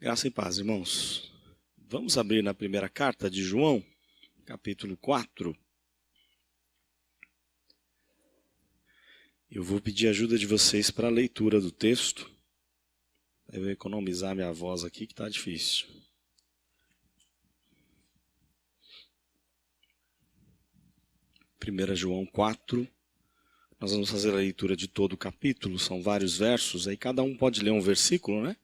Graça e paz, irmãos. Vamos abrir na primeira carta de João, capítulo 4. Eu vou pedir ajuda de vocês para a leitura do texto. Eu vou economizar minha voz aqui, que está difícil. Primeira João 4. Nós vamos fazer a leitura de todo o capítulo, são vários versos, aí cada um pode ler um versículo, né?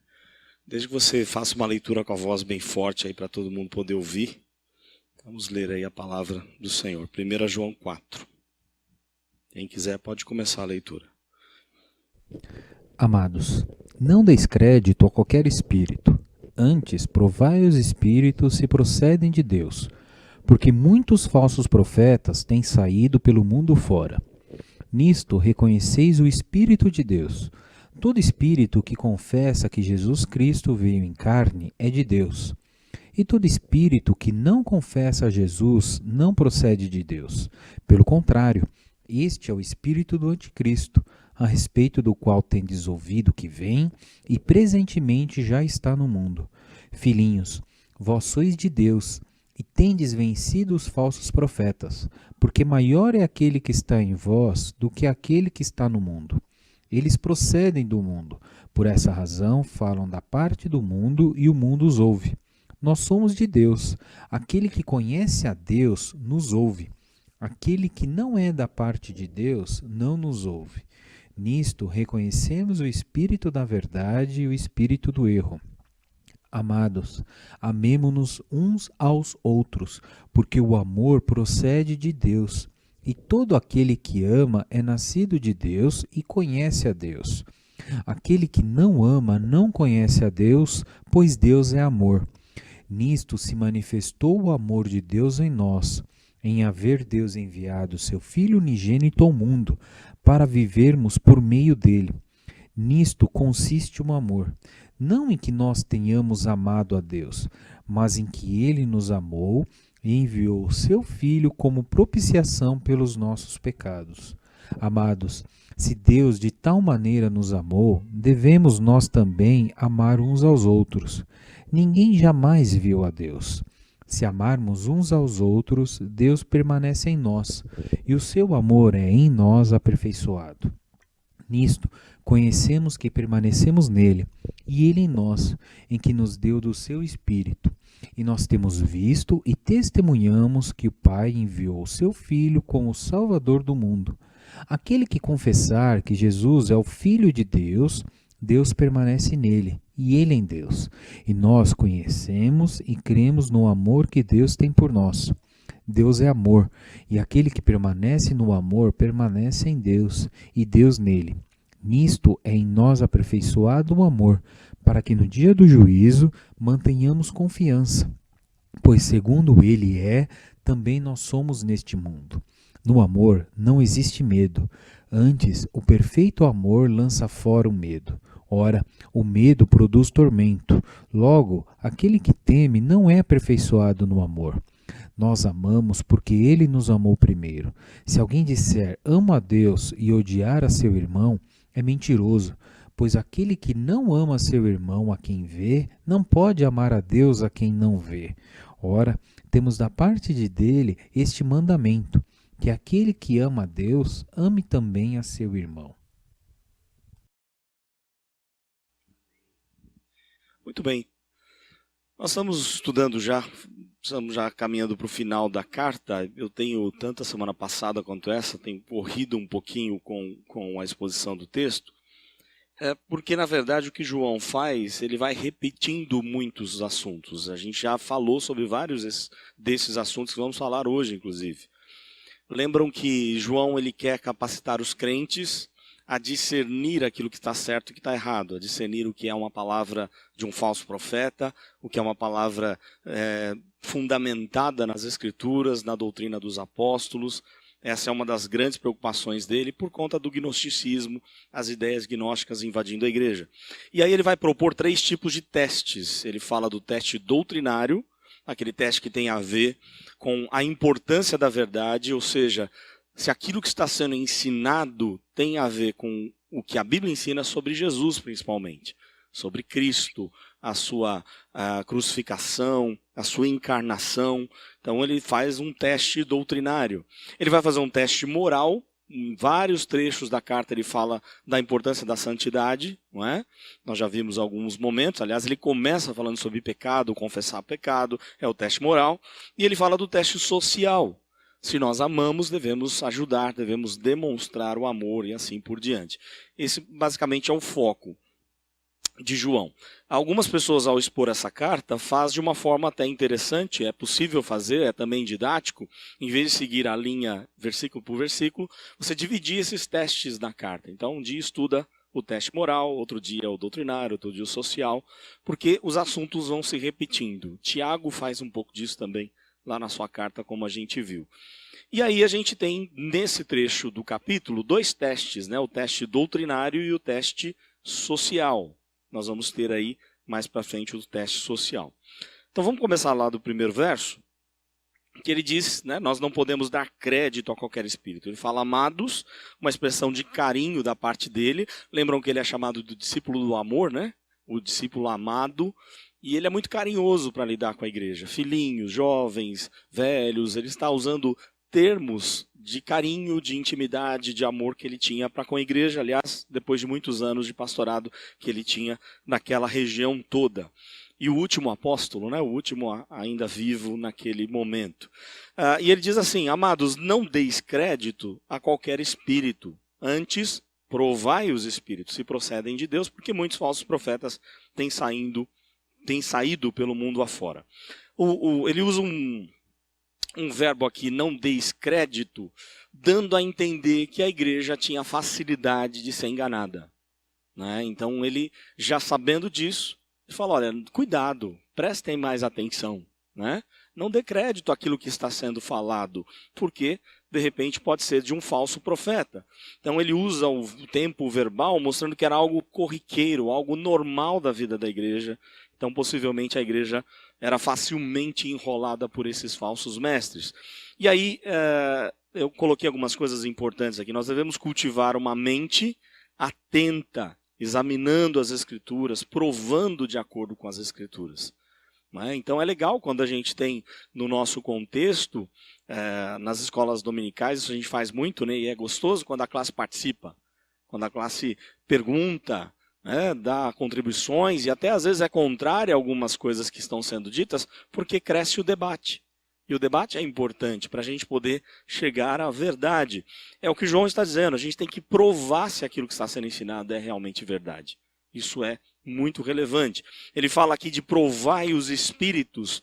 Desde que você faça uma leitura com a voz bem forte aí para todo mundo poder ouvir. Vamos ler aí a palavra do Senhor. 1 João 4. Quem quiser pode começar a leitura. Amados, não deis crédito a qualquer espírito. Antes, provai os espíritos se procedem de Deus, porque muitos falsos profetas têm saído pelo mundo fora. Nisto reconheceis o Espírito de Deus. Todo espírito que confessa que Jesus Cristo veio em carne é de Deus. E todo espírito que não confessa a Jesus não procede de Deus. Pelo contrário, este é o espírito do anticristo, a respeito do qual tendes ouvido que vem e presentemente já está no mundo. Filhinhos, vós sois de Deus e tendes vencido os falsos profetas, porque maior é aquele que está em vós do que aquele que está no mundo. Eles procedem do mundo, por essa razão falam da parte do mundo e o mundo os ouve. Nós somos de Deus. Aquele que conhece a Deus nos ouve. Aquele que não é da parte de Deus não nos ouve. Nisto reconhecemos o espírito da verdade e o espírito do erro. Amados, amemo-nos uns aos outros, porque o amor procede de Deus. E todo aquele que ama é nascido de Deus e conhece a Deus. Aquele que não ama não conhece a Deus, pois Deus é amor. Nisto se manifestou o amor de Deus em nós, em haver Deus enviado seu Filho unigênito ao mundo, para vivermos por meio dele. Nisto consiste o amor, não em que nós tenhamos amado a Deus, mas em que ele nos amou e enviou o seu Filho como propiciação pelos nossos pecados. Amados, se Deus de tal maneira nos amou, devemos nós também amar uns aos outros. Ninguém jamais viu a Deus. Se amarmos uns aos outros, Deus permanece em nós, e o seu amor é em nós aperfeiçoado. Nisto, conhecemos que permanecemos nele, e ele em nós, em que nos deu do seu Espírito. E nós temos visto e testemunhamos que o Pai enviou o seu Filho como Salvador do mundo. Aquele que confessar que Jesus é o Filho de Deus, Deus permanece nele, e ele em Deus. E nós conhecemos e cremos no amor que Deus tem por nós. Deus é amor, e aquele que permanece no amor permanece em Deus, e Deus nele. Nisto é em nós aperfeiçoado o amor, para que no dia do juízo mantenhamos confiança. Pois segundo ele é, também nós somos neste mundo. No amor não existe medo. Antes, o perfeito amor lança fora o medo. Ora, o medo produz tormento. Logo, aquele que teme não é aperfeiçoado no amor. Nós amamos porque ele nos amou primeiro. Se alguém disser amo a Deus e odiar a seu irmão, é mentiroso, pois aquele que não ama seu irmão a quem vê, não pode amar a Deus a quem não vê. Ora, temos da parte dele este mandamento, que aquele que ama a Deus, ame também a seu irmão. Muito bem. Nós estamos estudando estamos já caminhando para o final da carta. Eu tenho, tanto a semana passada quanto essa, tenho corrido um pouquinho com a exposição do texto, porque, na verdade, o que João faz, ele vai repetindo muitos assuntos. A gente já falou sobre vários desses assuntos que vamos falar hoje, inclusive. Lembram que João ele quer capacitar os crentes a discernir aquilo que está certo e que está errado, a discernir o que é uma palavra de um falso profeta, o que é uma palavra fundamentada nas Escrituras, na doutrina dos apóstolos. Essa é uma das grandes preocupações dele por conta do gnosticismo, as ideias gnósticas invadindo a igreja. E aí ele vai propor 3 tipos de testes. Ele fala do teste doutrinário, aquele teste que tem a ver com a importância da verdade, ou seja, se aquilo que está sendo ensinado tem a ver com o que a Bíblia ensina sobre Jesus, principalmente. sobre Cristo, a sua crucificação, a sua encarnação. Então ele faz um teste doutrinário. Ele vai fazer um teste moral. Em vários trechos da carta ele fala da importância da santidade, não é? Nós já vimos alguns momentos, aliás, ele começa falando sobre pecado, confessar pecado, é o teste moral, e ele fala do teste social. Se nós amamos, devemos ajudar, devemos demonstrar o amor e assim por diante. Esse basicamente é o foco de João. Algumas pessoas, ao expor essa carta, fazem de uma forma até interessante, é possível fazer, é também didático, em vez de seguir a linha versículo por versículo, você dividir esses testes na carta. Então, um dia estuda o teste moral, outro dia o doutrinário, outro dia o social, porque os assuntos vão se repetindo. Tiago faz um pouco disso também, lá na sua carta, como a gente viu. E aí a gente tem, nesse trecho do capítulo, dois testes, né? O teste doutrinário e o teste social. Nós vamos ter aí, mais para frente, o teste social. Então vamos começar lá do primeiro verso, que ele diz, né, nós não podemos dar crédito a qualquer espírito. Ele fala amados, uma expressão de carinho da parte dele. Lembram que ele é chamado do discípulo do amor, né? O discípulo amado. E ele é muito carinhoso para lidar com a igreja. Filhinhos, jovens, velhos, ele está usando termos de carinho, de intimidade, de amor que ele tinha para com a igreja, aliás, depois de muitos anos de pastorado que ele tinha naquela região toda. E o último apóstolo, né, o último ainda vivo naquele momento. E ele diz assim, amados, não deis crédito a qualquer espírito, antes provai os espíritos, se procedem de Deus, porque muitos falsos profetas têm saído pelo mundo afora. Ele usa um verbo aqui, não deis crédito, dando a entender que a igreja tinha facilidade de ser enganada, né? Então ele, já sabendo disso, ele fala, olha, cuidado, prestem mais atenção, né? Não dê crédito àquilo que está sendo falado, porque de repente pode ser de um falso profeta. Então ele usa o tempo verbal mostrando que era algo corriqueiro, algo normal da vida da igreja. Então possivelmente a igreja era facilmente enrolada por esses falsos mestres. E aí eu coloquei algumas coisas importantes aqui. Nós devemos cultivar uma mente atenta, examinando as Escrituras, provando de acordo com as Escrituras. Então é legal quando a gente tem no nosso contexto, nas escolas dominicais, isso a gente faz muito, né? E é gostoso quando a classe participa, quando a classe pergunta, dá contribuições e até às vezes é contrária a algumas coisas que estão sendo ditas, porque cresce o debate. E o debate é importante para a gente poder chegar à verdade. É o que João está dizendo, a gente tem que provar se aquilo que está sendo ensinado é realmente verdade. Isso é muito relevante. Ele fala aqui de provar os espíritos.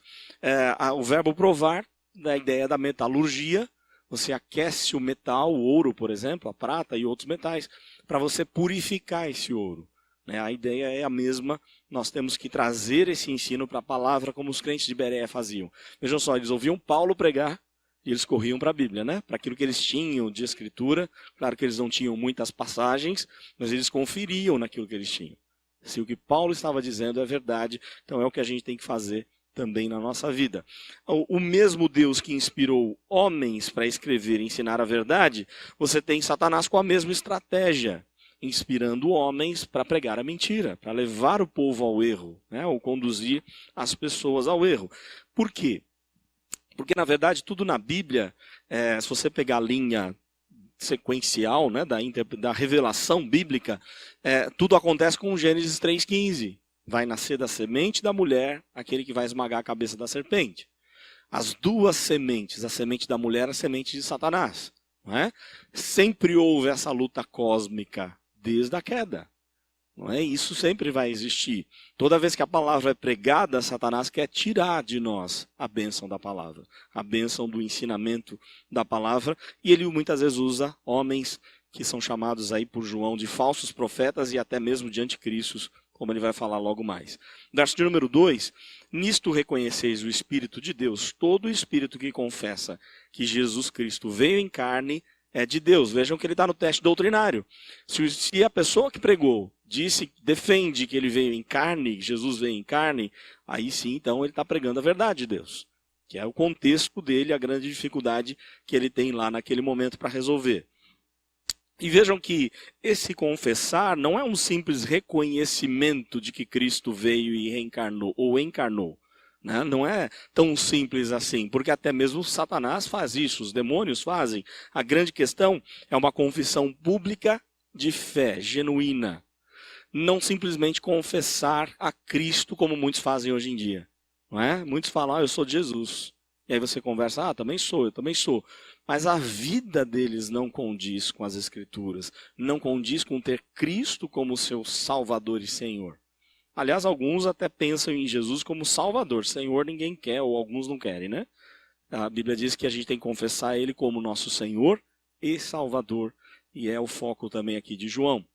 O verbo provar, da ideia da metalurgia, você aquece o metal, o ouro, por exemplo, a prata e outros metais, para você purificar esse ouro. A ideia é a mesma, nós temos que trazer esse ensino para a palavra como os crentes de Bereia faziam. Vejam só, eles ouviam Paulo pregar e eles corriam para a Bíblia, né? Para aquilo que eles tinham de escritura. Claro que eles não tinham muitas passagens, mas eles conferiam naquilo que eles tinham. Se o que Paulo estava dizendo é verdade, então é o que a gente tem que fazer também na nossa vida. O mesmo Deus que inspirou homens para escrever e ensinar a verdade, você tem Satanás com a mesma estratégia, inspirando homens para pregar a mentira, para levar o povo ao erro, ou conduzir as pessoas ao erro. Por quê? Porque, na verdade, tudo na Bíblia, se você pegar a linha sequencial, da revelação bíblica, tudo acontece com Gênesis 3,15. Vai nascer da semente da mulher aquele que vai esmagar a cabeça da serpente. As duas sementes, a semente da mulher e a semente de Satanás. Não é? Sempre houve essa luta cósmica desde a queda. Não é? Isso sempre vai existir. Toda vez que a palavra é pregada, Satanás quer tirar de nós a bênção da palavra, a bênção do ensinamento da palavra, e ele muitas vezes usa homens que são chamados aí por João de falsos profetas e até mesmo de anticristos, como ele vai falar logo mais. Verso de número 2, nisto reconheceis o Espírito de Deus, todo espírito que confessa que Jesus Cristo veio em carne é de Deus. Vejam que ele está no teste doutrinário. Se a pessoa que pregou defende que ele veio em carne, Jesus veio em carne, aí sim, então ele está pregando a verdade de Deus, que é o contexto dele, a grande dificuldade que ele tem lá naquele momento para resolver. E vejam que esse confessar não é um simples reconhecimento de que Cristo veio e reencarnou, ou encarnou. Né? Não é tão simples assim, porque até mesmo Satanás faz isso, os demônios fazem. A grande questão é uma confissão pública de fé, genuína. Não simplesmente confessar a Cristo como muitos fazem hoje em dia. Não é? Muitos falam, eu sou de Jesus. E aí você conversa, também sou, eu também sou. Mas a vida deles não condiz com as Escrituras. Não condiz com ter Cristo como seu Salvador e Senhor. Aliás, alguns até pensam em Jesus como Salvador. Senhor ninguém quer, ou alguns não querem, né? A Bíblia diz que a gente tem que confessar Ele como nosso Senhor e Salvador. E é o foco também aqui de João.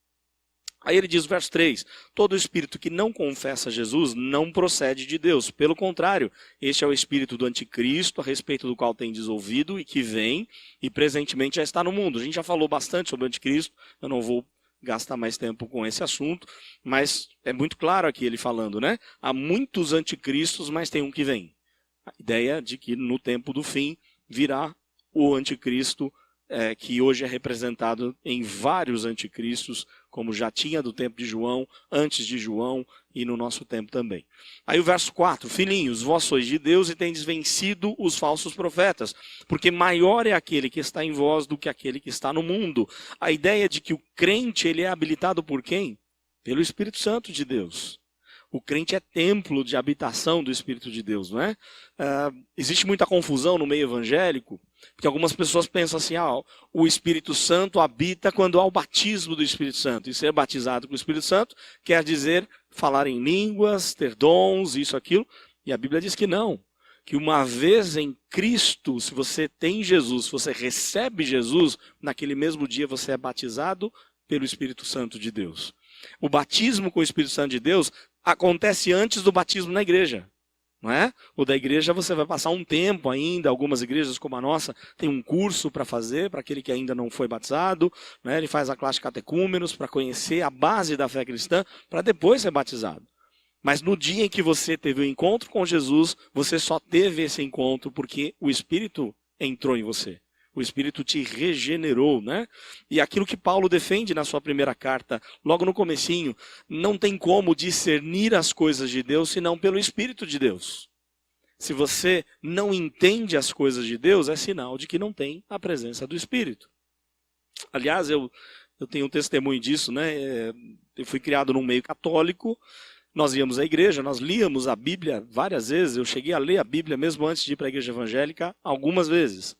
Aí ele diz, verso 3, todo espírito que não confessa Jesus não procede de Deus. Pelo contrário, este é o espírito do anticristo, a respeito do qual tem ouvido e que vem, e presentemente já está no mundo. A gente já falou bastante sobre o anticristo, eu não vou gastar mais tempo com esse assunto, mas é muito claro aqui ele falando, né? Há muitos anticristos, mas tem um que vem. A ideia de que no tempo do fim virá o anticristo, que hoje é representado em vários anticristos, como já tinha do tempo de João, antes de João e no nosso tempo também. Aí o verso 4, filhinhos, vós sois de Deus e tendes vencido os falsos profetas, porque maior é aquele que está em vós do que aquele que está no mundo. A ideia de que o crente ele é habilitado por quem? Pelo Espírito Santo de Deus. O crente é templo de habitação do Espírito de Deus, não é? Existe muita confusão no meio evangélico, porque algumas pessoas pensam assim, o Espírito Santo habita quando há o batismo do Espírito Santo. E ser batizado com o Espírito Santo quer dizer falar em línguas, ter dons, isso, aquilo. E a Bíblia diz que não. Que uma vez em Cristo, se você tem Jesus, se você recebe Jesus, naquele mesmo dia você é batizado pelo Espírito Santo de Deus. O batismo com o Espírito Santo de Deus acontece antes do batismo na igreja. Não é? O da igreja você vai passar um tempo ainda, algumas igrejas como a nossa tem um curso para fazer, para aquele que ainda não foi batizado, né? Ele faz a classe de catecúmenos para conhecer a base da fé cristã, para depois ser batizado. Mas no dia em que você teve o encontro com Jesus, você só teve esse encontro porque o Espírito entrou em você. O Espírito te regenerou, né? E aquilo que Paulo defende na sua primeira carta, logo no comecinho, não tem como discernir as coisas de Deus senão pelo Espírito de Deus. Se você não entende as coisas de Deus, é sinal de que não tem a presença do Espírito. Aliás, eu tenho um testemunho disso, né? Eu fui criado num meio católico, nós íamos à igreja, nós líamos a Bíblia várias vezes, eu cheguei a ler a Bíblia mesmo antes de ir para a igreja evangélica algumas vezes.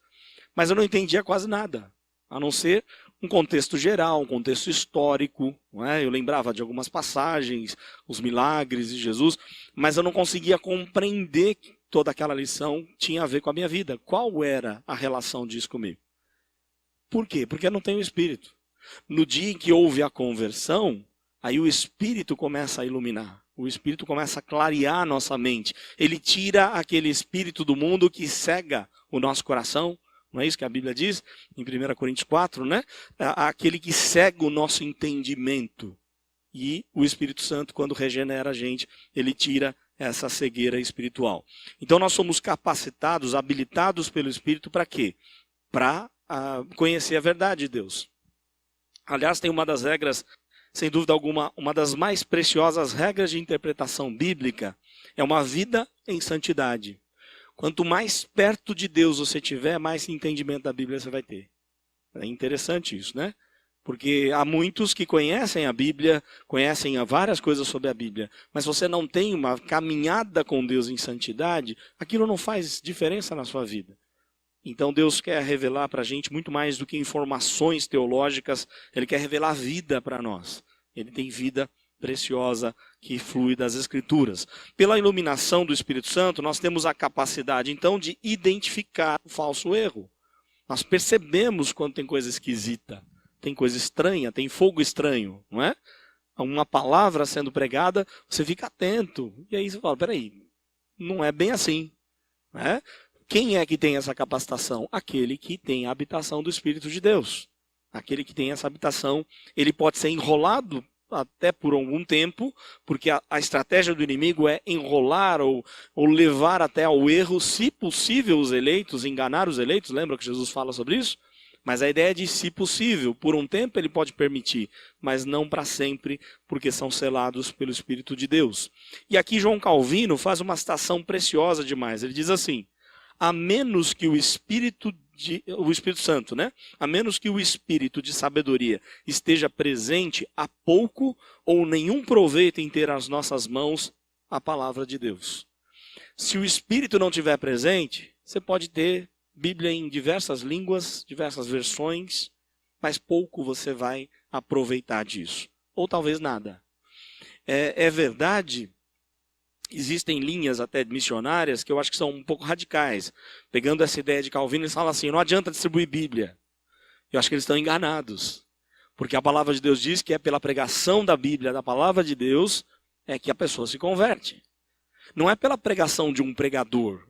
Mas eu não entendia quase nada, a não ser um contexto geral, um contexto histórico. Não é? Eu lembrava de algumas passagens, os milagres de Jesus, mas eu não conseguia compreender que toda aquela lição tinha a ver com a minha vida. Qual era a relação disso comigo? Por quê? Porque eu não tenho Espírito. No dia em que houve a conversão, aí o Espírito começa a iluminar. O Espírito começa a clarear a nossa mente. Ele tira aquele espírito do mundo que cega o nosso coração. Não é isso que a Bíblia diz em 1 Coríntios 4, né? Aquele que cega o nosso entendimento. E o Espírito Santo, quando regenera a gente, ele tira essa cegueira espiritual. Então nós somos capacitados, habilitados pelo Espírito para quê? Para conhecer a verdade de Deus. Aliás, tem uma das regras, sem dúvida alguma, uma das mais preciosas regras de interpretação bíblica, é uma vida em santidade. Quanto mais perto de Deus você tiver, mais entendimento da Bíblia você vai ter. É interessante isso, né? Porque há muitos que conhecem a Bíblia, conhecem várias coisas sobre a Bíblia, mas você não tem uma caminhada com Deus em santidade, aquilo não faz diferença na sua vida. Então Deus quer revelar para a gente muito mais do que informações teológicas, Ele quer revelar vida para nós. Ele tem vida preciosa que flui das Escrituras. Pela iluminação do Espírito Santo, nós temos a capacidade, então, de identificar o falso erro. Nós percebemos quando tem coisa esquisita, tem coisa estranha, tem fogo estranho, não é? Uma palavra sendo pregada, você fica atento. E aí você fala, peraí, não é bem assim. Não é? Quem é que tem essa capacitação? Aquele que tem a habitação do Espírito de Deus. Aquele que tem essa habitação, ele pode ser enrolado até por algum tempo, porque a estratégia do inimigo é enrolar ou levar até ao erro, se possível, os eleitos, enganar os eleitos. Lembra que Jesus fala sobre isso? Mas a ideia é de, se possível, por um tempo ele pode permitir, mas não para sempre, porque são selados pelo Espírito de Deus. E aqui João Calvino faz uma citação preciosa demais. Ele diz assim: a menos que o Espírito Santo, né? A menos que o Espírito de sabedoria esteja presente, há pouco ou nenhum proveito em ter às nossas mãos a palavra de Deus. Se o Espírito não estiver presente, você pode ter Bíblia em diversas línguas, diversas versões, mas pouco você vai aproveitar disso. Ou talvez nada. É verdade, existem linhas até missionárias que eu acho que são um pouco radicais. Pegando essa ideia de Calvino, eles falam assim: não adianta distribuir Bíblia. Eu acho que eles estão enganados. Porque a palavra de Deus diz que é pela pregação da Bíblia, da palavra de Deus, é que a pessoa se converte. Não é pela pregação de um pregador.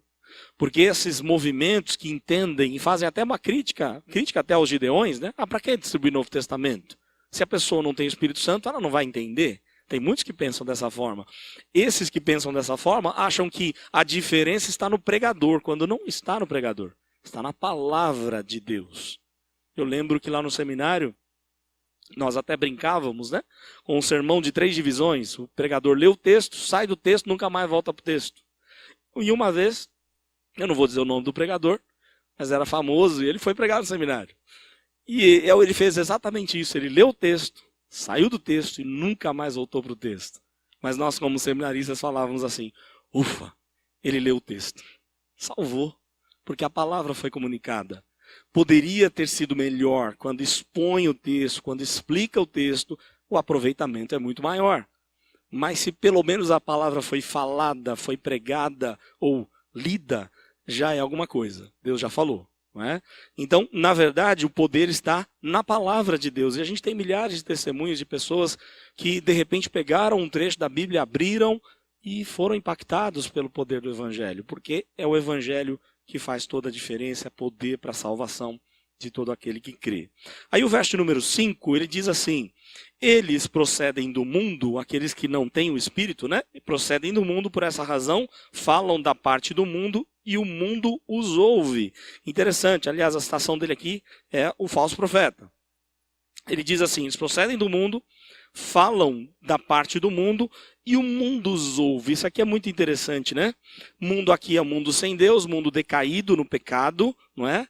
Porque esses movimentos que entendem e fazem até uma crítica até aos gideões, né? Para que distribuir o Novo Testamento? Se a pessoa não tem o Espírito Santo, ela não vai entender. Tem muitos que pensam dessa forma. Esses que pensam dessa forma acham que a diferença está no pregador, quando não está no pregador. Está na palavra de Deus. Eu lembro que lá no seminário, nós até brincávamos, né? Com um sermão de 3 divisões. O pregador lê o texto, sai do texto, nunca mais volta para o texto. E uma vez, eu não vou dizer o nome do pregador, mas era famoso e ele foi pregar no seminário. E ele fez exatamente isso. Ele leu o texto, saiu do texto e nunca mais voltou para o texto. Mas nós, como seminaristas, falávamos assim: ufa, ele leu o texto. Salvou, porque a palavra foi comunicada. Poderia ter sido melhor quando expõe o texto, quando explica o texto, o aproveitamento é muito maior. Mas se pelo menos a palavra foi falada, foi pregada ou lida, já é alguma coisa. Deus já falou. Não é? Então, na verdade, o poder está na palavra de Deus. E a gente tem milhares de testemunhos de pessoas que, de repente, pegaram um trecho da Bíblia, abriram e foram impactados pelo poder do Evangelho. Porque é o Evangelho que faz toda a diferença, é poder para a salvação de todo aquele que crê. Aí o verso número 5, ele diz assim: eles procedem do mundo, aqueles que não têm o Espírito, né? Procedem do mundo, por essa razão, falam da parte do mundo e o mundo os ouve. Interessante, aliás, a citação dele aqui é o falso profeta. Ele diz assim: eles procedem do mundo, falam da parte do mundo e o mundo os ouve. Isso aqui é muito interessante, né? Mundo aqui é um mundo sem Deus, mundo decaído no pecado, não é?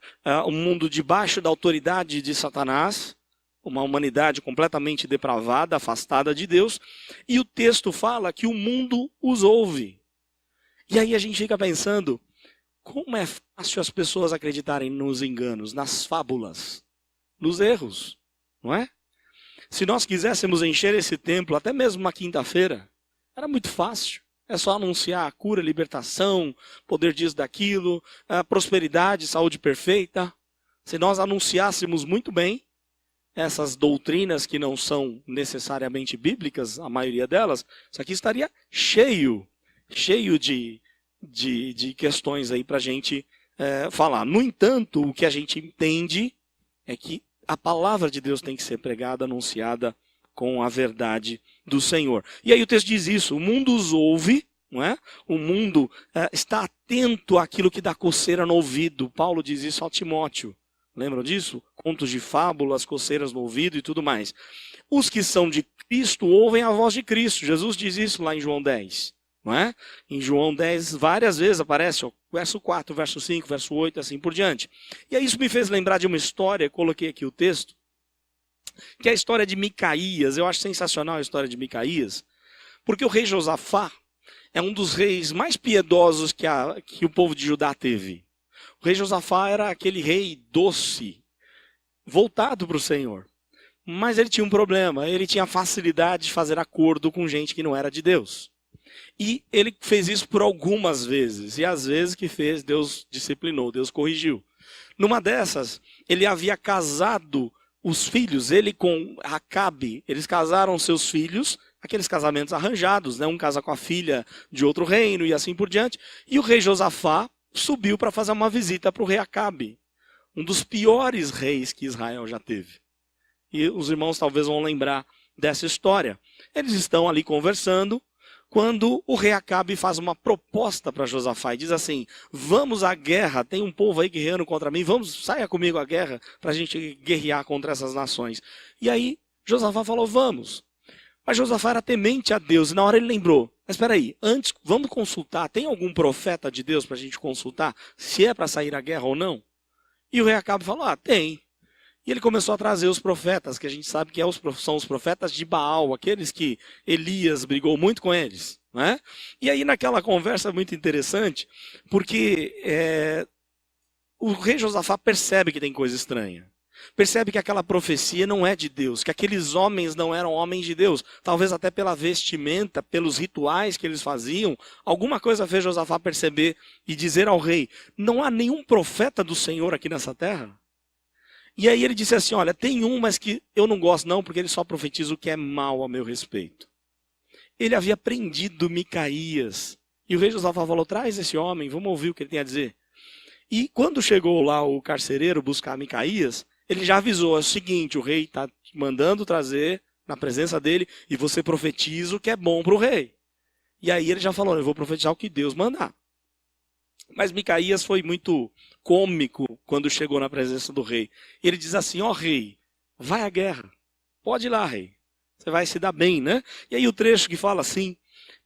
Um mundo debaixo da autoridade de Satanás, uma humanidade completamente depravada, afastada de Deus. E o texto fala que o mundo os ouve. E aí a gente fica pensando: como é fácil as pessoas acreditarem nos enganos, nas fábulas, nos erros, não é? Se nós quiséssemos encher esse templo, até mesmo uma quinta-feira, era muito fácil. É só anunciar a cura, libertação, poder disso, daquilo, prosperidade, saúde perfeita. Se nós anunciássemos muito bem essas doutrinas que não são necessariamente bíblicas, a maioria delas, isso aqui estaria cheio de questões aí para a gente falar. No entanto, o que a gente entende é que a palavra de Deus tem que ser pregada, anunciada com a verdade do Senhor. E aí o texto diz isso: o mundo os ouve, não é? O mundo está atento àquilo que dá coceira no ouvido. Paulo diz isso ao Timóteo. Lembram disso? Contos de fábulas, coceiras no ouvido e tudo mais. Os que são de Cristo ouvem a voz de Cristo. Jesus diz isso lá em João 10. Não é? Em João 10, várias vezes aparece, ó, verso 4, verso 5, verso 8, assim por diante. E aí isso me fez lembrar de uma história, coloquei aqui o texto, que é a história de Micaías. Eu acho sensacional a história de Micaías, porque o rei Josafá é um dos reis mais piedosos que o povo de Judá teve. O rei Josafá era aquele rei doce, voltado para o Senhor. Mas ele tinha um problema: ele tinha facilidade de fazer acordo com gente que não era de Deus. E ele fez isso por algumas vezes. E às vezes que fez, Deus disciplinou, Deus corrigiu. Numa dessas, ele havia casado os filhos, ele com Acabe. Eles casaram seus filhos, aqueles casamentos arranjados, né? Um casa com a filha de outro reino e assim por diante. E o rei Josafá subiu para fazer uma visita para o rei Acabe, um dos piores reis que Israel já teve. E os irmãos talvez vão lembrar dessa história. Eles estão ali conversando, quando o rei Acabe faz uma proposta para Josafá e diz assim: vamos à guerra, tem um povo aí guerreando contra mim, saia comigo à guerra para a gente guerrear contra essas nações. E aí Josafá falou: vamos. Mas Josafá era temente a Deus e na hora ele lembrou: mas espera aí, antes vamos consultar, tem algum profeta de Deus para a gente consultar se é para sair à guerra ou não? E o rei Acabe falou: ah, tem. E ele começou a trazer os profetas, que a gente sabe que são os profetas de Baal, aqueles que Elias brigou muito com eles, né? E aí naquela conversa muito interessante, porque o rei Josafá percebe que tem coisa estranha. Percebe que aquela profecia não é de Deus, que aqueles homens não eram homens de Deus. Talvez até pela vestimenta, pelos rituais que eles faziam, alguma coisa fez Josafá perceber e dizer ao rei: não há nenhum profeta do Senhor aqui nessa terra? E aí ele disse assim: olha, tem um, mas que eu não gosto não, porque ele só profetiza o que é mal a meu respeito. Ele havia prendido Micaías. E o rei Josafá falou: traz esse homem, vamos ouvir o que ele tem a dizer. E quando chegou lá o carcereiro buscar Micaías, ele já avisou: é o seguinte, o rei está mandando trazer na presença dele, e você profetiza o que é bom para o rei. E aí ele já falou: eu vou profetizar o que Deus mandar. Mas Micaías foi muito cômico quando chegou na presença do rei. Ele diz assim: ó rei, vai à guerra. Pode ir lá, rei. Você vai se dar bem, né? E aí o trecho que fala assim: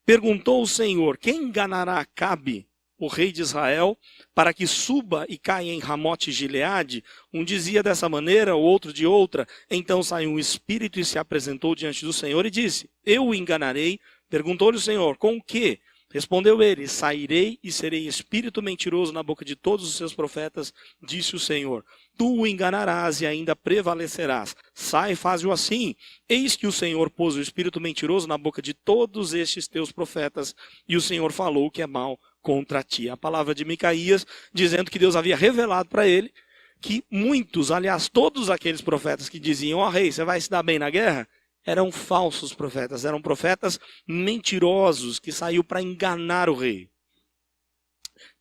perguntou o Senhor: quem enganará Acabe, o rei de Israel, para que suba e caia em Ramote Gileade? Um dizia dessa maneira, o outro de outra. Então saiu um espírito e se apresentou diante do Senhor e disse: eu o enganarei. Perguntou-lhe o Senhor: com o quê? Respondeu ele: sairei e serei espírito mentiroso na boca de todos os seus profetas, disse o Senhor. Tu o enganarás e ainda prevalecerás. Sai, faz-o assim. Eis que o Senhor pôs o espírito mentiroso na boca de todos estes teus profetas, e o Senhor falou o que é mal contra ti. A palavra de Micaías, dizendo que Deus havia revelado para ele que muitos, aliás, todos aqueles profetas que diziam: ó rei, você vai se dar bem na guerra, eram falsos profetas, eram profetas mentirosos que saiu para enganar o rei.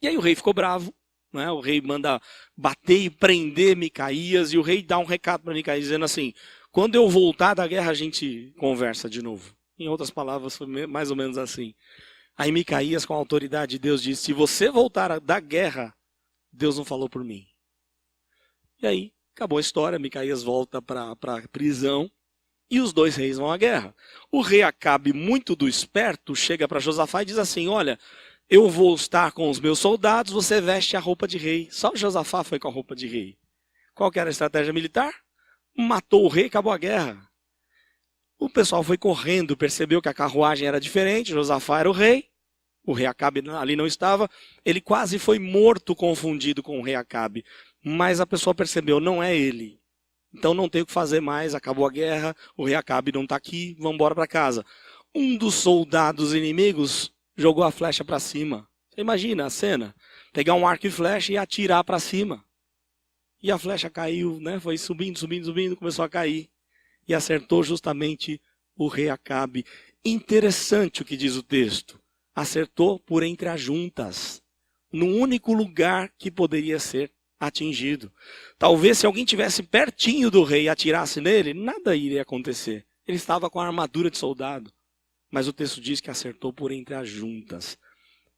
E aí o rei ficou bravo, né? O rei manda bater e prender Micaías, e o rei dá um recado para Micaías dizendo assim: quando eu voltar da guerra a gente conversa de novo. Em outras palavras, foi mais ou menos assim. Aí Micaías, com a autoridade de Deus, disse: se você voltar da guerra, Deus não falou por mim. E aí acabou a história, Micaías volta para a prisão. E os dois reis vão à guerra. O rei Acabe, muito do esperto, chega para Josafá e diz assim: olha, eu vou estar com os meus soldados, você veste a roupa de rei. Só Josafá foi com a roupa de rei. Qual que era a estratégia militar? Matou o rei e acabou a guerra. O pessoal foi correndo, percebeu que a carruagem era diferente, Josafá era o rei Acabe ali não estava, ele quase foi morto confundido com o rei Acabe. Mas a pessoa percebeu: não é ele. Então não tem o que fazer mais, acabou a guerra, o rei Acabe não está aqui, vamos embora para casa. Um dos soldados inimigos jogou a flecha para cima. Você imagina a cena? Pegar um arco e flecha e atirar para cima. E a flecha caiu, né? Foi subindo, subindo, subindo, começou a cair. E acertou justamente o rei Acabe. Interessante o que diz o texto. Acertou por entre as juntas, no único lugar que poderia ser atingido. Talvez se alguém tivesse pertinho do rei e atirasse nele, nada iria acontecer. Ele estava com a armadura de soldado. Mas o texto diz que acertou por entre as juntas.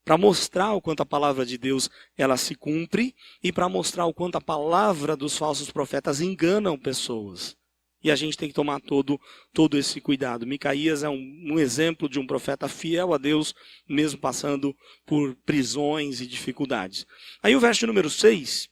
Para mostrar o quanto a palavra de Deus ela se cumpre e para mostrar o quanto a palavra dos falsos profetas enganam pessoas. E a gente tem que tomar todo esse cuidado. Micaías é um exemplo de um profeta fiel a Deus, mesmo passando por prisões e dificuldades. Aí o verso número 6,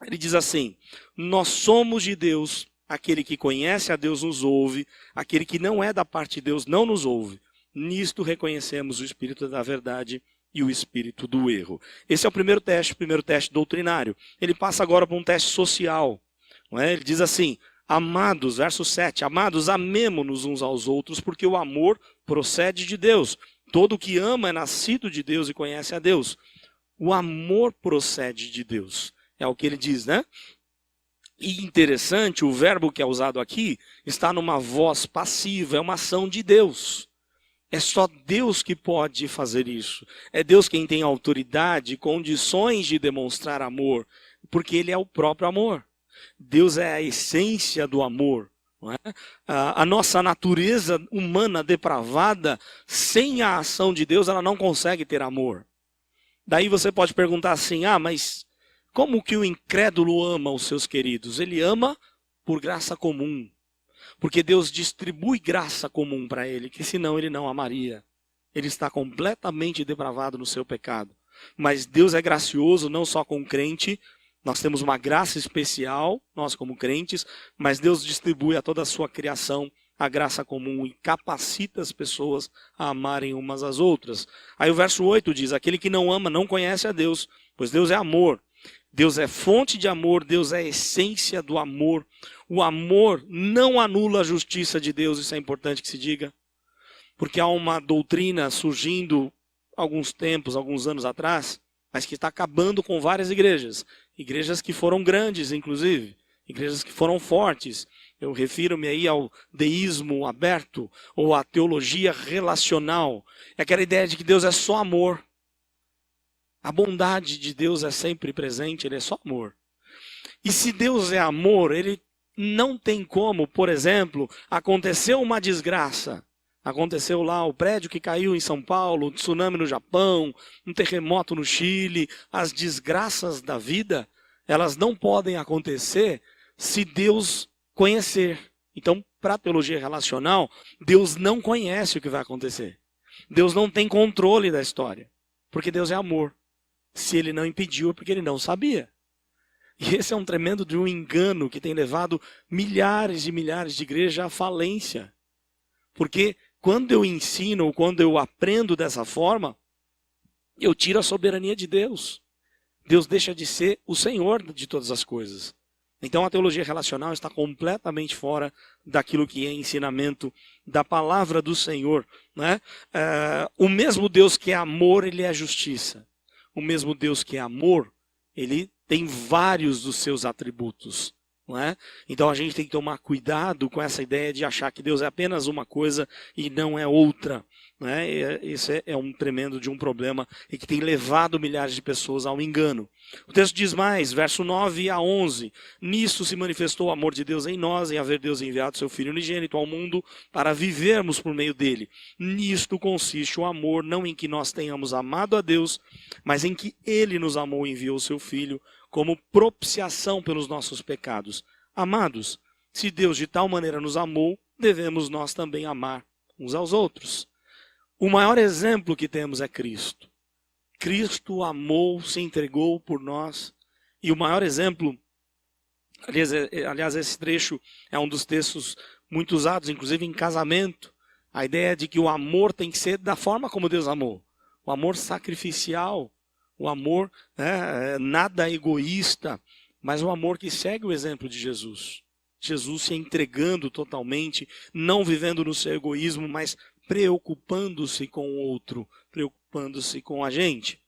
ele diz assim: nós somos de Deus, aquele que conhece a Deus nos ouve, aquele que não é da parte de Deus não nos ouve. Nisto reconhecemos o espírito da verdade e o espírito do erro. Esse é o primeiro teste doutrinário. Ele passa agora para um teste social. Não é? Ele diz assim: amados, verso 7, amados, amemo-nos uns aos outros, porque o amor procede de Deus. Todo que ama é nascido de Deus e conhece a Deus. O amor procede de Deus. É o que ele diz, né? E interessante, o verbo que é usado aqui está numa voz passiva, é uma ação de Deus. É só Deus que pode fazer isso. É Deus quem tem autoridade, condições de demonstrar amor, porque Ele é o próprio amor. Deus é a essência do amor. não é? A nossa natureza humana depravada, sem a ação de Deus, ela não consegue ter amor. Daí você pode perguntar assim, mas como que o incrédulo ama os seus queridos? Ele ama por graça comum. Porque Deus distribui graça comum para ele, que senão ele não amaria. Ele está completamente depravado no seu pecado. Mas Deus é gracioso não só com o crente, nós temos uma graça especial, nós como crentes, mas Deus distribui a toda a sua criação a graça comum e capacita as pessoas a amarem umas às outras. Aí o verso 8 diz, aquele que não ama não conhece a Deus, pois Deus é amor. Deus é fonte de amor, Deus é a essência do amor. O amor não anula a justiça de Deus, isso é importante que se diga. Porque há uma doutrina surgindo alguns anos atrás, mas que está acabando com várias igrejas. Igrejas que foram grandes, inclusive. Igrejas que foram fortes. Eu refiro-me aí ao deísmo aberto, ou à teologia relacional. É aquela ideia de que Deus é só amor. A bondade de Deus é sempre presente, ele é só amor. E se Deus é amor, ele não tem como, por exemplo, aconteceu uma desgraça. Aconteceu lá o prédio que caiu em São Paulo, o tsunami no Japão, um terremoto no Chile. As desgraças da vida, elas não podem acontecer se Deus conhecer. Então, para a teologia relacional, Deus não conhece o que vai acontecer. Deus não tem controle da história, porque Deus é amor. Se ele não impediu, é porque ele não sabia. E esse é um tremendo de um engano que tem levado milhares e milhares de igrejas à falência. Porque quando eu ensino, quando eu aprendo dessa forma, eu tiro a soberania de Deus. Deus deixa de ser o Senhor de todas as coisas. Então a teologia relacional está completamente fora daquilo que é ensinamento da palavra do Senhor, né? O mesmo Deus que é amor, ele é justiça. O mesmo Deus que é amor, ele tem vários dos seus atributos. Não é? Então a gente tem que tomar cuidado com essa ideia de achar que Deus é apenas uma coisa e não é outra. Não é? Esse é um tremendo de um problema e que tem levado milhares de pessoas ao engano. O texto diz mais, verso 9 a 11. Nisso se manifestou o amor de Deus em nós, em haver Deus enviado seu Filho unigênito ao mundo para vivermos por meio dele. Nisto consiste o amor, não em que nós tenhamos amado a Deus, mas em que ele nos amou e enviou o seu Filho como propiciação pelos nossos pecados. Amados, se Deus de tal maneira nos amou, devemos nós também amar uns aos outros. O maior exemplo que temos é Cristo. Cristo amou, se entregou por nós. E o maior exemplo, aliás, esse trecho é um dos textos muito usados, inclusive em casamento. A ideia de que o amor tem que ser da forma como Deus amou. O amor sacrificial, o amor nada egoísta, mas o amor que segue o exemplo de Jesus. Jesus se entregando totalmente, não vivendo no seu egoísmo, mas preocupando-se com o outro, preocupando-se com a gente.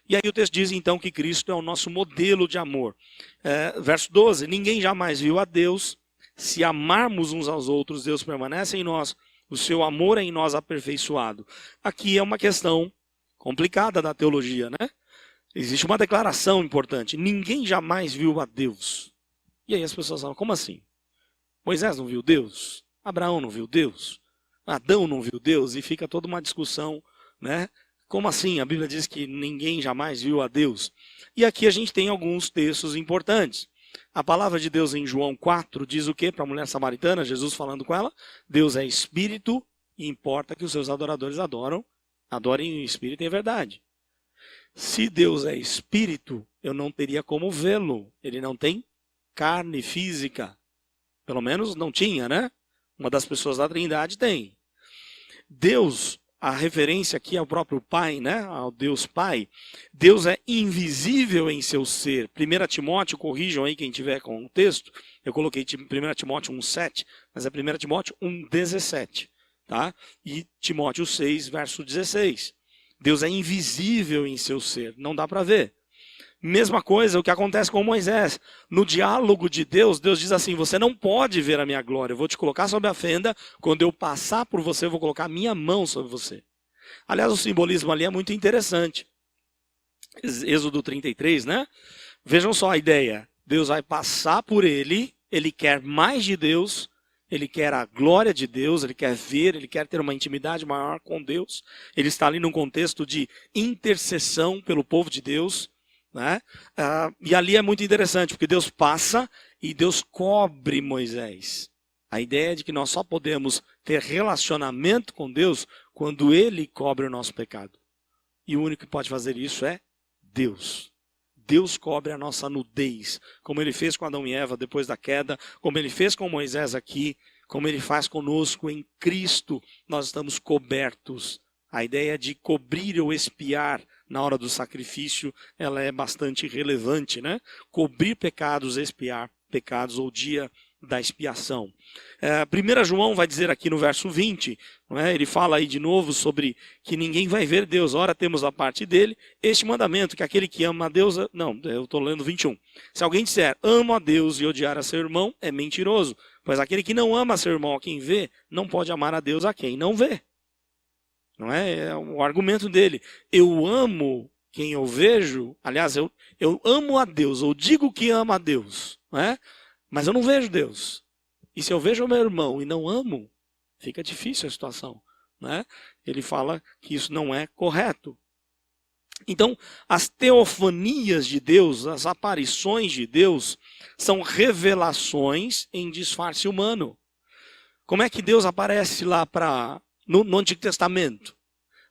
E aí o texto diz então que Cristo é o nosso modelo de amor. Verso 12, ninguém jamais viu a Deus, se amarmos uns aos outros, Deus permanece em nós, o seu amor é em nós aperfeiçoado. Aqui é uma questão complicada da teologia, né? Existe uma declaração importante, ninguém jamais viu a Deus. E aí as pessoas falam, como assim? Moisés não viu Deus? Abraão não viu Deus? Adão não viu Deus? E fica toda uma discussão, né? Como assim? A Bíblia diz que ninguém jamais viu a Deus. E aqui a gente tem alguns textos importantes. A palavra de Deus em João 4 diz o quê para a mulher samaritana? Jesus falando com ela. Deus é espírito e importa que os seus adoradores adorem em espírito e em verdade. Se Deus é espírito, eu não teria como vê-lo. Ele não tem carne física. Pelo menos não tinha, né? Uma das pessoas da Trindade tem. Deus, a referência aqui ao próprio Pai, né? Ao Deus Pai. Deus é invisível em seu ser. 1 Timóteo, corrijam aí quem tiver com o texto. Eu coloquei 1 Timóteo 1,7, mas é 1 Timóteo 1,17. Tá? E Timóteo 6, verso 16. Deus é invisível em seu ser, não dá para ver. Mesma coisa o que acontece com Moisés. No diálogo de Deus, Deus diz assim, você não pode ver a minha glória, eu vou te colocar sobre a fenda, quando eu passar por você, eu vou colocar a minha mão sobre você. Aliás, o simbolismo ali é muito interessante. Êxodo 33, né? Vejam só a ideia. Deus vai passar por ele quer mais de Deus, ele quer a glória de Deus, ele quer ver, ele quer ter uma intimidade maior com Deus. Ele está ali num contexto de intercessão pelo povo de Deus, né? E ali é muito interessante, porque Deus passa e Deus cobre Moisés. A ideia é de que nós só podemos ter relacionamento com Deus quando Ele cobre o nosso pecado. E o único que pode fazer isso é Deus. Deus cobre a nossa nudez, como Ele fez com Adão e Eva depois da queda, como Ele fez com Moisés aqui, como Ele faz conosco em Cristo, nós estamos cobertos. A ideia de cobrir ou expiar na hora do sacrifício, ela é bastante relevante, né? Cobrir pecados, expiar pecados, ou dia da expiação. 1 João vai dizer aqui no verso 20, não é? Ele fala aí de novo sobre que ninguém vai ver Deus. Ora, temos a parte dele este mandamento, que aquele que ama a Deus... Não, eu estou lendo 21. Se alguém disser, amo a Deus e odiar a seu irmão, é mentiroso. Pois aquele que não ama a seu irmão a quem vê, não pode amar a Deus a quem não vê. Não é? É o argumento dele. Eu amo quem eu vejo. Aliás, eu amo a Deus. Eu digo que amo a Deus. Não é? Mas eu não vejo Deus. E se eu vejo o meu irmão e não amo, fica difícil a situação, né? Ele fala que isso não é correto. Então, as teofanias de Deus, as aparições de Deus, são revelações em disfarce humano. Como é que Deus aparece lá no Antigo Testamento?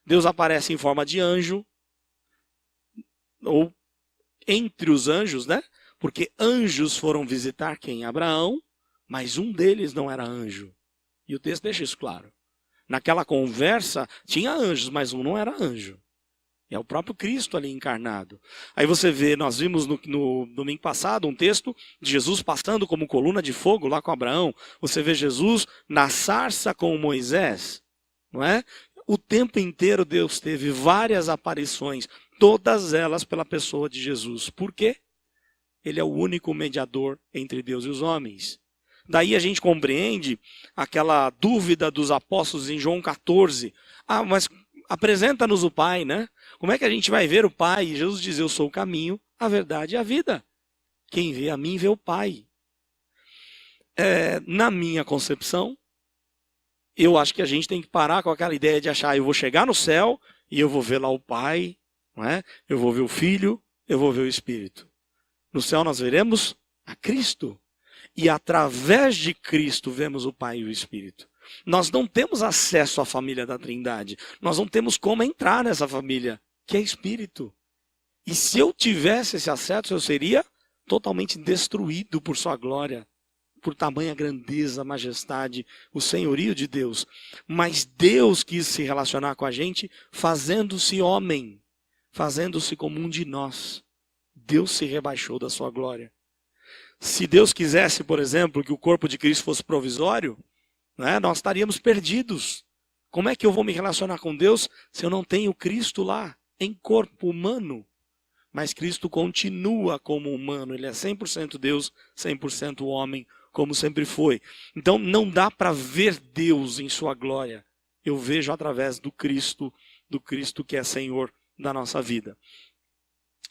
Deus aparece em forma de anjo, ou entre os anjos, né? Porque anjos foram visitar quem? Abraão, mas um deles não era anjo. E o texto deixa isso claro. Naquela conversa, tinha anjos, mas um não era anjo. É o próprio Cristo ali encarnado. Aí você vê, nós vimos no domingo passado um texto de Jesus passando como coluna de fogo lá com Abraão. Você vê Jesus na sarça com Moisés, não é? O tempo inteiro Deus teve várias aparições, todas elas pela pessoa de Jesus. Por quê? Ele é o único mediador entre Deus e os homens. Daí a gente compreende aquela dúvida dos apóstolos em João 14. Mas apresenta-nos o Pai, né? Como é que a gente vai ver o Pai? E Jesus diz, eu sou o caminho, a verdade e a vida. Quem vê a mim vê o Pai. Na minha concepção, eu acho que a gente tem que parar com aquela ideia de achar, eu vou chegar no céu e eu vou ver lá o Pai, não é? Eu vou ver o Filho, eu vou ver o Espírito. No céu nós veremos a Cristo. E através de Cristo vemos o Pai e o Espírito. Nós não temos acesso à família da Trindade. Nós não temos como entrar nessa família, que é Espírito. E se eu tivesse esse acesso, eu seria totalmente destruído por sua glória. Por tamanha grandeza, majestade, o senhorio de Deus. Mas Deus quis se relacionar com a gente fazendo-se homem. Fazendo-se como um de nós. Deus se rebaixou da sua glória. Se Deus quisesse, por exemplo, que o corpo de Cristo fosse provisório, né, nós estaríamos perdidos. Como é que eu vou me relacionar com Deus se eu não tenho Cristo lá, em corpo humano? Mas Cristo continua como humano, Ele é 100% Deus, 100% homem, como sempre foi. Então não dá para ver Deus em sua glória. Eu vejo através do Cristo que é Senhor da nossa vida.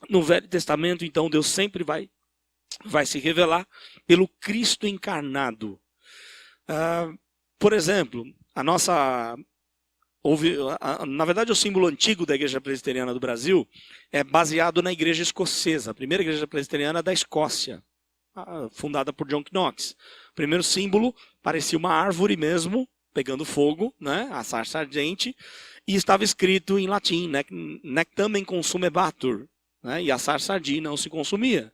No Velho Testamento, então, Deus sempre vai se revelar pelo Cristo encarnado. Por exemplo, na verdade, o símbolo antigo da Igreja Presbiteriana do Brasil é baseado na Igreja Escocesa, a primeira Igreja Presbiteriana da Escócia, fundada por John Knox. O primeiro símbolo parecia uma árvore mesmo, pegando fogo, né, a sarça ardente, e estava escrito em latim, nec tamen consumebatur, né, e a sarça ardia não se consumia.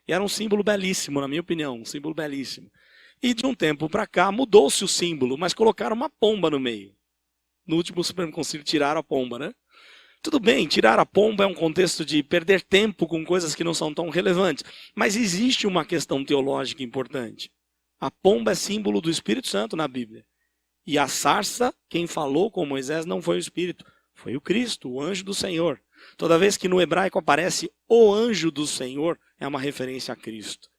E era um símbolo belíssimo, na minha opinião, um símbolo belíssimo. E de um tempo para cá mudou-se o símbolo, mas colocaram uma pomba no meio. No último Supremo Concílio tiraram a pomba, né? Tudo bem, tirar a pomba é um contexto de perder tempo com coisas que não são tão relevantes. Mas existe uma questão teológica importante. A pomba é símbolo do Espírito Santo na Bíblia. E a sarça, quem falou com Moisés não foi o Espírito, foi o Cristo, o anjo do Senhor. Toda vez que no hebraico aparece o anjo do Senhor, é uma referência a Cristo.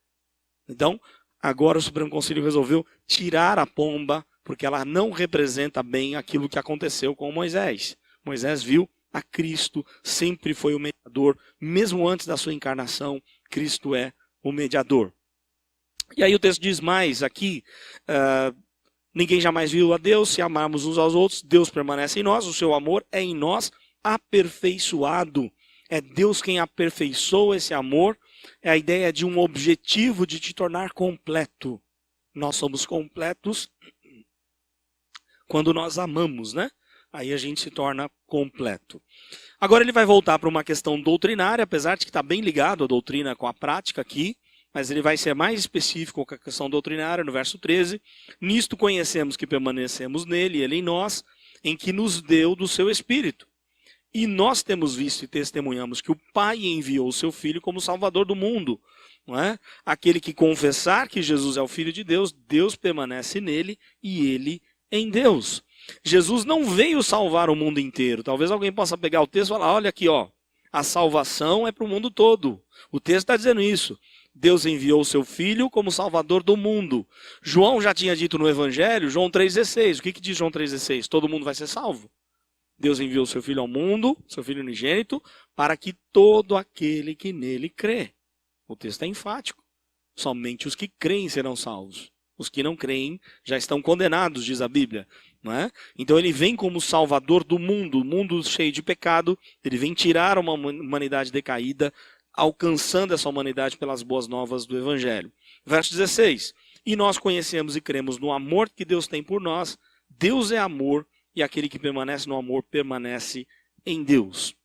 Então, agora o Supremo Concílio resolveu tirar a pomba, porque ela não representa bem aquilo que aconteceu com Moisés. Moisés viu a Cristo, sempre foi o mediador, mesmo antes da sua encarnação, Cristo é o mediador. E aí o texto diz mais aqui, Ninguém jamais viu a Deus. Se amarmos uns aos outros, Deus permanece em nós. O seu amor é em nós aperfeiçoado. É Deus quem aperfeiçoa esse amor. É a ideia de um objetivo de te tornar completo. Nós somos completos quando nós amamos, né? Aí a gente se torna completo. Agora ele vai voltar para uma questão doutrinária, apesar de que está bem ligado a doutrina com a prática aqui, mas ele vai ser mais específico com a questão doutrinária no verso 13. Nisto conhecemos que permanecemos nele, ele em nós, em que nos deu do seu Espírito. E nós temos visto e testemunhamos que o Pai enviou o seu Filho como Salvador do mundo. Não é? Aquele que confessar que Jesus é o Filho de Deus, Deus permanece nele e ele em Deus. Jesus não veio salvar o mundo inteiro. Talvez alguém possa pegar o texto e falar, olha aqui, ó, a salvação é para o mundo todo. O texto está dizendo isso. Deus enviou o seu Filho como Salvador do mundo. João já tinha dito no Evangelho, João 3,16. O que diz João 3,16? Todo mundo vai ser salvo. Deus enviou o seu Filho ao mundo, seu Filho unigênito, para que todo aquele que nele crê. O texto é enfático. Somente os que creem serão salvos. Os que não creem já estão condenados, diz a Bíblia. Não é? Então ele vem como Salvador do mundo, mundo cheio de pecado. Ele vem tirar uma humanidade decaída, alcançando essa humanidade pelas boas novas do Evangelho. Verso 16. E nós conhecemos e cremos no amor que Deus tem por nós. Deus é amor. E aquele que permanece no amor permanece em Deus.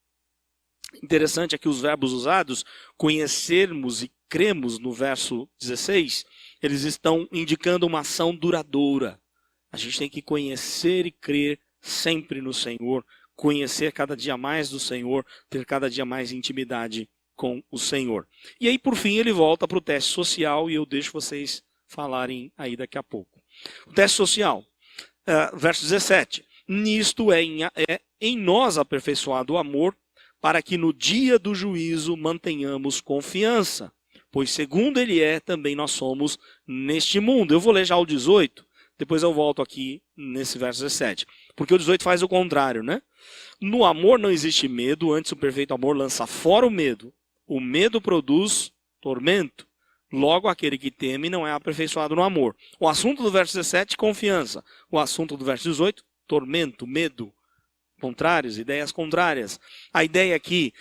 Interessante aqui os verbos usados, conhecermos e cremos no verso 16, eles estão indicando uma ação duradoura. A gente tem que conhecer e crer sempre no Senhor, conhecer cada dia mais do Senhor, ter cada dia mais intimidade com o Senhor. E aí, por fim, ele volta para o teste social e eu deixo vocês falarem aí daqui a pouco. O teste social, verso 17. Nisto é em nós aperfeiçoado o amor, para que no dia do juízo mantenhamos confiança. Pois segundo ele é, também nós somos neste mundo. Eu vou ler já o 18, depois eu volto aqui nesse verso 17. Porque o 18 faz o contrário, né? No amor não existe medo, antes o perfeito amor lança fora o medo. O medo produz tormento. Logo, aquele que teme não é aperfeiçoado no amor. O assunto do verso 17, confiança. O assunto do verso 18, tormento, medo, contrários, ideias contrárias. A ideia aqui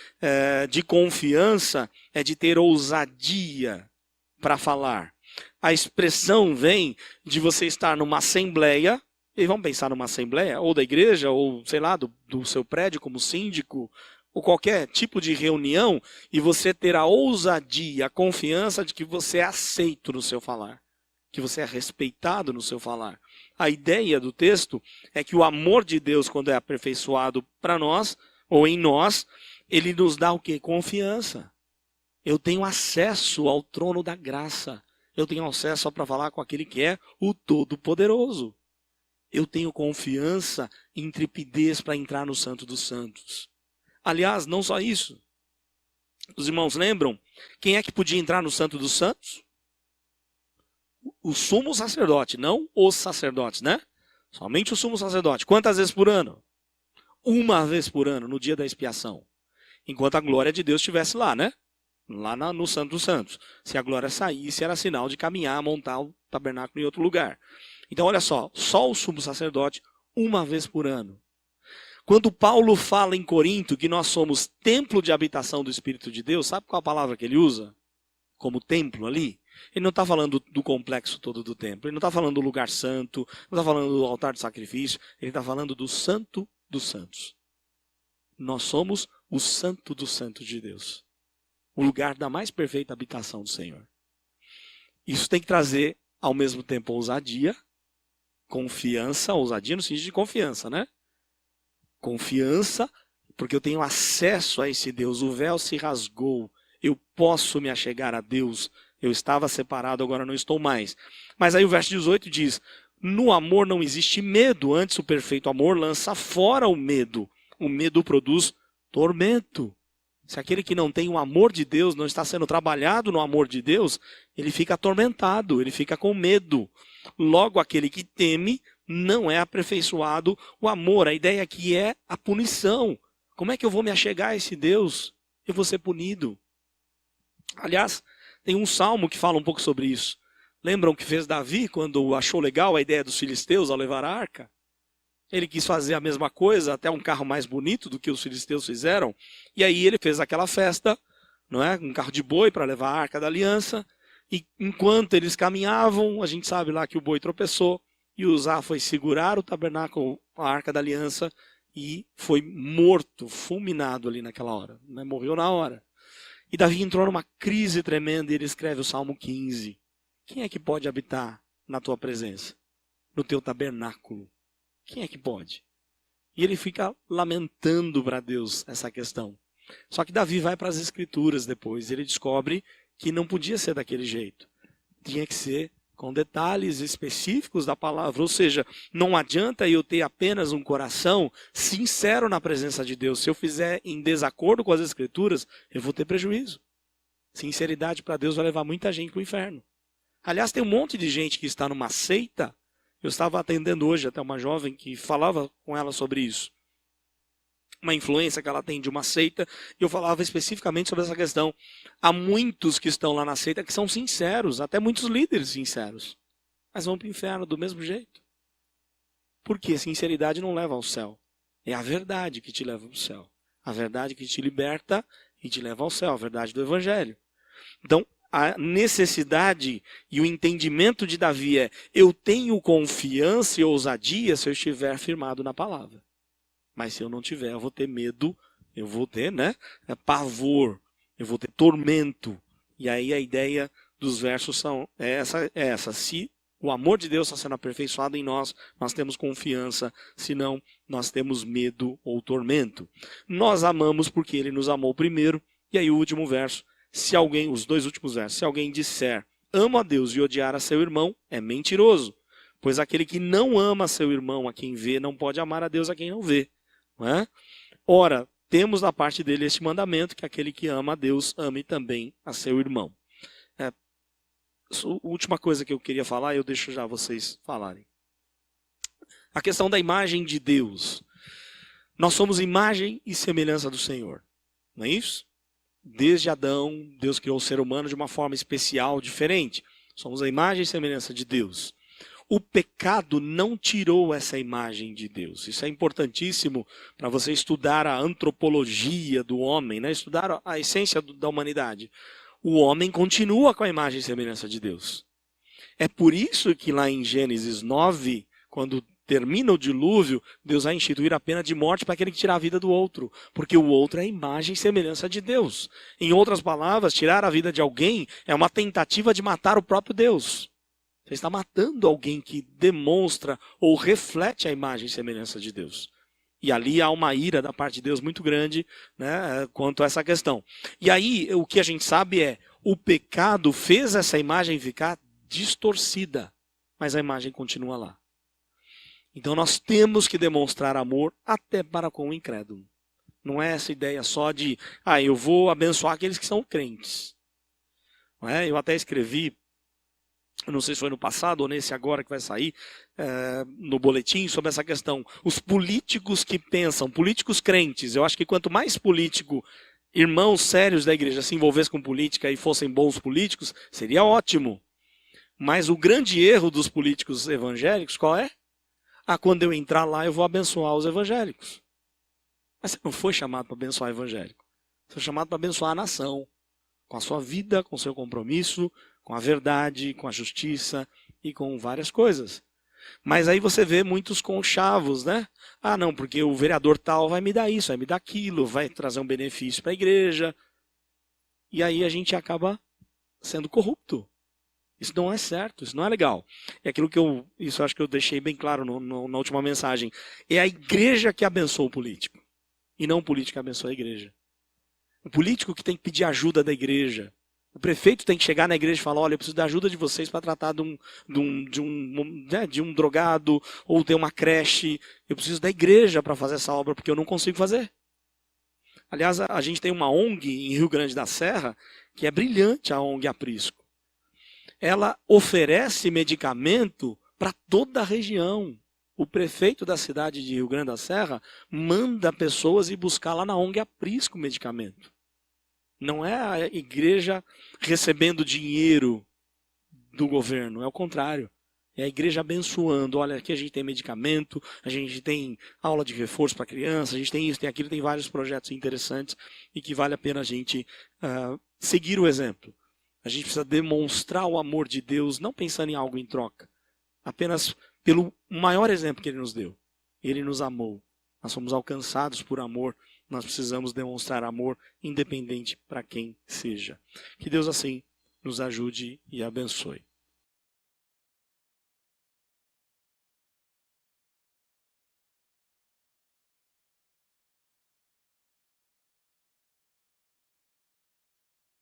de confiança é de ter ousadia para falar. A expressão vem de você estar numa assembleia, e vamos pensar numa assembleia, ou da igreja, ou sei lá, do seu prédio como síndico, ou qualquer tipo de reunião, e você ter a ousadia, a confiança de que você é aceito no seu falar, que você é respeitado no seu falar. A ideia do texto é que o amor de Deus, quando é aperfeiçoado para nós, ou em nós, ele nos dá o quê? Confiança. Eu tenho acesso ao trono da graça. Eu tenho acesso para falar com aquele que é o Todo-Poderoso. Eu tenho confiança e intrepidez para entrar no Santo dos Santos. Aliás, não só isso. Os irmãos lembram? Quem é que podia entrar no Santo dos Santos? O sumo sacerdote, não os sacerdotes, né? Somente o sumo sacerdote. Quantas vezes por ano? Uma vez por ano, no dia da expiação. Enquanto a glória de Deus estivesse lá, né? Lá no Santo dos Santos. Se a glória saísse, era sinal de caminhar, montar o tabernáculo em outro lugar. Então, olha só o sumo sacerdote, uma vez por ano. Quando Paulo fala em Corinto que nós somos templo de habitação do Espírito de Deus, sabe qual a palavra que ele usa? Como templo ali? Ele não está falando do complexo todo do templo. Ele não está falando do lugar santo. Não está falando do altar de sacrifício. Ele está falando do santo dos santos. Nós somos o santo dos santos de Deus. O lugar da mais perfeita habitação do Senhor. Isso tem que trazer, ao mesmo tempo, ousadia, confiança. Ousadia no sentido de confiança, né? Confiança, porque eu tenho acesso a esse Deus. O véu se rasgou. Eu posso me achegar a Deus. Eu estava separado, agora não estou mais. Mas aí o verso 18 diz, no amor não existe medo, antes o perfeito amor lança fora o medo. O medo produz tormento. Se aquele que não tem o amor de Deus, não está sendo trabalhado no amor de Deus, ele fica atormentado, ele fica com medo. Logo, aquele que teme não é aperfeiçoado o amor. A ideia aqui é a punição. Como é que eu vou me achegar a esse Deus? Eu vou ser punido. Aliás, tem um salmo que fala um pouco sobre isso. Lembram o que fez Davi quando achou legal a ideia dos filisteus ao levar a arca? Ele quis fazer a mesma coisa, até um carro mais bonito do que os filisteus fizeram. E aí ele fez aquela festa, não é? Um carro de boi para levar a arca da aliança. E enquanto eles caminhavam, a gente sabe lá que o boi tropeçou. E Uzá foi segurar o tabernáculo, a arca da aliança, e foi morto, fulminado ali naquela hora. Né? Morreu na hora. E Davi entrou numa crise tremenda e ele escreve o Salmo 15. Quem é que pode habitar na tua presença? No teu tabernáculo? Quem é que pode? E ele fica lamentando para Deus essa questão. Só que Davi vai para as Escrituras depois. Ele descobre que não podia ser daquele jeito. Tinha que ser com detalhes específicos da palavra. Ou seja, não adianta eu ter apenas um coração sincero na presença de Deus. Se eu fizer em desacordo com as Escrituras, eu vou ter prejuízo. Sinceridade para Deus vai levar muita gente para o inferno. Aliás, tem um monte de gente que está numa seita. Eu estava atendendo hoje até uma jovem que falava com ela sobre isso. Uma influência que ela tem de uma seita, e eu falava especificamente sobre essa questão. Há muitos que estão lá na seita que são sinceros, até muitos líderes sinceros, mas vão para o inferno do mesmo jeito. Porque sinceridade não leva ao céu. É a verdade que te leva ao céu. A verdade que te liberta e te leva ao céu, a verdade do Evangelho. Então, a necessidade e o entendimento de Davi é: eu tenho confiança e ousadia se eu estiver firmado na palavra. Mas se eu não tiver, eu vou ter medo, eu vou ter pavor, eu vou ter tormento. E aí a ideia dos versos é essa. Se o amor de Deus está sendo aperfeiçoado em nós, nós temos confiança, senão nós temos medo ou tormento. Nós amamos porque Ele nos amou primeiro. E aí o último verso, os dois últimos versos, se alguém disser, amo a Deus e odiar a seu irmão, é mentiroso. Pois aquele que não ama seu irmão a quem vê, não pode amar a Deus a quem não vê. Não é? Ora, temos da parte dele este mandamento, que aquele que ama a Deus, ame também a seu irmão. A última coisa que eu queria falar, eu deixo já vocês falarem. A questão da imagem de Deus. Nós somos imagem e semelhança do Senhor. Não é isso? Desde Adão, Deus criou o ser humano de uma forma especial, diferente. Somos a imagem e semelhança de Deus. O pecado não tirou essa imagem de Deus. Isso é importantíssimo para você estudar a antropologia do homem, né? Estudar a essência da humanidade. O homem continua com a imagem e semelhança de Deus. É por isso que lá em Gênesis 9, quando termina o dilúvio, Deus vai instituir a pena de morte para aquele que tirar a vida do outro. Porque o outro é a imagem e semelhança de Deus. Em outras palavras, tirar a vida de alguém é uma tentativa de matar o próprio Deus. Você está matando alguém que demonstra ou reflete a imagem e semelhança de Deus. E ali há uma ira da parte de Deus muito grande, né, quanto a essa questão. E aí o que a gente sabe é, o pecado fez essa imagem ficar distorcida, mas a imagem continua lá. Então nós temos que demonstrar amor até para com o incrédulo. Não é essa ideia só de, eu vou abençoar aqueles que são crentes. Não é? Eu até escrevi, não sei se foi no passado ou nesse agora que vai sair, no boletim, sobre essa questão. Os políticos que pensam, políticos crentes, eu acho que quanto mais político, irmãos sérios da igreja se envolvessem com política e fossem bons políticos, seria ótimo. Mas o grande erro dos políticos evangélicos, qual é? Quando eu entrar lá eu vou abençoar os evangélicos. Mas você não foi chamado para abençoar evangélico. Você foi chamado para abençoar a nação. Com a sua vida, com o seu compromisso, com a verdade, com a justiça e com várias coisas. Mas aí você vê muitos conchavos, né? Não, porque o vereador tal vai me dar isso, vai me dar aquilo, vai trazer um benefício para a igreja. E aí a gente acaba sendo corrupto. Isso não é certo, isso não é legal. É aquilo que isso eu acho que eu deixei bem claro na última mensagem. É a igreja que abençoa o político. E não o político que abençoa a igreja. O político que tem que pedir ajuda da igreja. O prefeito tem que chegar na igreja e falar, olha, eu preciso da ajuda de vocês para tratar de um drogado ou ter uma creche. Eu preciso da igreja para fazer essa obra, porque eu não consigo fazer. Aliás, a gente tem uma ONG em Rio Grande da Serra, que é brilhante, a ONG Aprisco. Ela oferece medicamento para toda a região. O prefeito da cidade de Rio Grande da Serra manda pessoas ir buscar lá na ONG Aprisco medicamento. Não é a igreja recebendo dinheiro do governo, é o contrário. É a igreja abençoando. Olha, aqui a gente tem medicamento, a gente tem aula de reforço para criança, a gente tem isso, tem aquilo, tem vários projetos interessantes e que vale a pena a gente seguir o exemplo. A gente precisa demonstrar o amor de Deus, não pensando em algo em troca, apenas pelo maior exemplo que Ele nos deu. Ele nos amou. Nós somos alcançados por amor. Nós precisamos demonstrar amor independente para quem seja. Que Deus assim nos ajude e abençoe.